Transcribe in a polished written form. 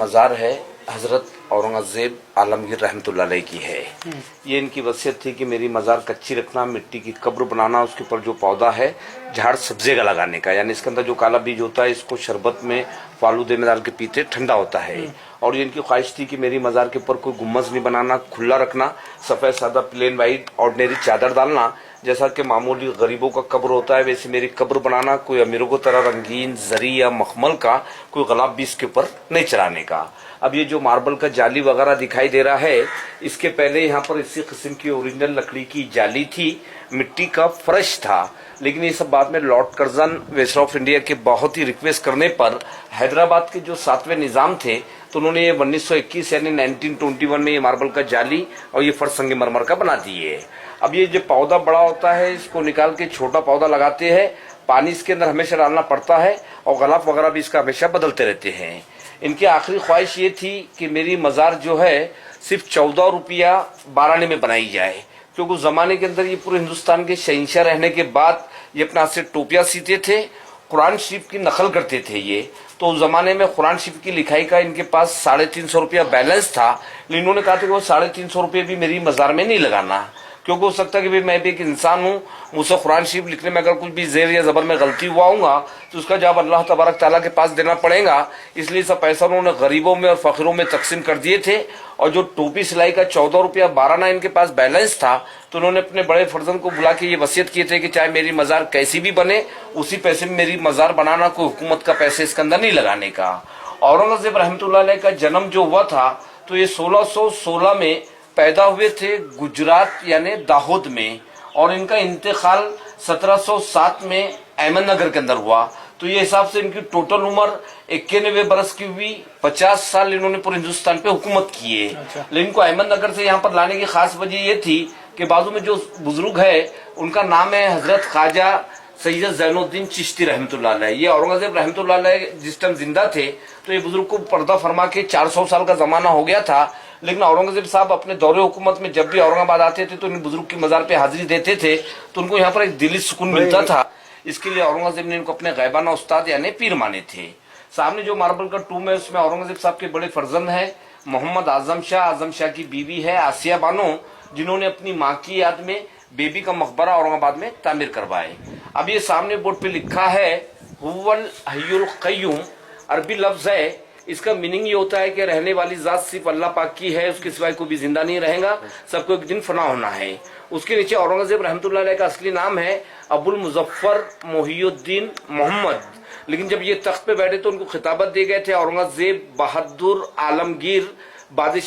मज़ार है हज़रत औरंगज़ेब आलमगीर रहमतुल्लाह अलैह की है। ये इनकी वसीयत थी कि मेरी मज़ार कच्ची रखना, मिट्टी की कब्र बनाना, उसके ऊपर जो पौधा है झाड़ सब्ज़े का लगाने का, यानी इसके अंदर जो काला बीज होता है इसको शरबत में फालूदे में डाल के पीते, ठंडा होता है। और ये इनकी ख्वाहिश थी कि मेरी मज़ार के ऊपर कोई गुम्बज नहीं बनाना, खुला रखना, सफ़ेद सादा प्लेन वाइट ऑर्डिनरी चादर डालना, जैसा कि मामूली गरीबों का कब्र होता है वैसे मेरी कब्र बनाना, कोई अमीरों को तरह रंगीन जरी या मखमल का कोई गुलाब भी इसके ऊपर नहीं चढ़ाने का। अब ये जो मार्बल का जाली वगैरह दिखाई दे रहा है, इसके पहले यहाँ पर इसी किस्म की ओरिजिनल लकड़ी की जाली थी, मिट्टी का फर्श था, लेकिन ये सब बाद में Lord Curzon viceroy of India के बहुत ही रिक्वेस्ट करने पर हैदराबाद के जो 7वें निजाम थे तो उन्होंने ये 1921 यानी 1921 में ये मार्बल का जाली और ये फर्श संगमरमर का बना दिए। अब ये जो पौधा बड़ा होता है इसको निकाल के छोटा पौधा लगाते हैं, पानी इसके अंदर हमेशा डालना पड़ता है और गलाफ वगैरह भी इसका हमेशा बदलते रहते हैं। इनकी आखिरी ख्वाहिश ये थी कि मेरी मज़ार जो है सिर्फ 14 रुपया 12 आने में बनाई जाए, क्योंकि उस जमाने के अंदर ये पूरे हिंदुस्तान के शहंशाह रहने के बाद ये अपने हाथ से टोपियां सीते थे, कुरान शरीफ की नकल करते थे ये। तो उस जमाने में कुरान शरीफ की लिखाई का इनके पास 350 रुपया बैलेंस था, लेकिन इन्होंने कहा था कि वो 350 रुपये भी मेरी मज़ार में नहीं लगाना, क्योंकि हो सकता है कि भाई मैं भी एक इंसान हूँ, मुझसे कुरान शरीफ लिखने में अगर कुछ भी ज़ेर या ज़बर में गलती हुआ होगा तो उसका जवाब अल्लाह तबारक ताला के पास देना पड़ेगा। इसलिए सब पैसा उन्होंने गरीबों में और फ़कीरों में तकसीम कर दिए थे। और जो टोपी सिलाई का 14 रुपया 12 आना इनके पास बैलेंस था, तो उन्होंने अपने बड़े फर्जन को बुला के ये वसीयत किए थे कि चाहे मेरी मज़ार कैसी भी बने उसी पैसे में मेरी मज़ार बनाना, कोई हुकूमत का पैसे इसके अंदर नहीं लगाने का। औरंगज़ेब रहमतुल्लाह अलैह का जन्म जो हुआ था तो ये 1616 में पैदा हुए थे गुजरात यानी दाहोद में, और इनका इंतकाल 1707 में अहमदनगर के अंदर हुआ। तो ये हिसाब से इनकी टोटल उम्र 91 बरस की हुई। 50 साल इन्होंने पूरे हिंदुस्तान पे हुकूमत की है। लेकिन इनको अहमदनगर से यहाँ पर लाने की खास वजह ये थी कि बाजू में जो बुजुर्ग है उनका नाम है हजरत ख्वाजा सैयद ज़ैनुद्दीन चिश्ती रहमतुल्लाह अलैह। ये औरंगज़ेब रहमतुल्लाह अलैह जिस टाइम जिंदा थे तो ये बुजुर्ग को पर्दा फरमा के 400 साल का जमाना हो गया था, लेकिन औरंगज़ेब साहब अपने दौरे हुकूमत में जब भी औरंगाबाद आते थे तो इन बुजुर्ग की मज़ार पे हाजिरी देते थे, तो उनको यहाँ पर एक दिली सुकून मिलता था। इसके लिए औरंगज़ेब ने इनको अपने गैबाना उस्ताद यानी पीर माने थे। सामने जो मार्बल का टूम है उसमें औरंगज़ेब साहब के बड़े फर्जंद है मोहम्मद आजम शाह की बीवी है आसिया बानो, जिन्होंने अपनी माँ की याद में बेबी का मकबरा औरंगाबाद में तामीर करवाए। अब ये सामने बोर्ड पे लिखा है हुवल हय्युल क़य्यूम, अरबी लफ्ज है, इसका मीनिंग ये होता है कि रहने वाली जात सिर्फ अल्लाह पाक की है, उसके सिवाय कोई भी जिंदा नहीं रहेगा, सबको एक दिन फना होना है। उसके नीचे औरंगज़ेब रहमतुल्लाह अलैह का असली नाम है अबुल मुज़फ़्फ़र मोहियुद्दीन मोहम्मद, लेकिन जब ये तख्त पे बैठे तो उनको खिताबत दिए गए थे औरंगज़ेब बहादुर आलमगीर बादशाह।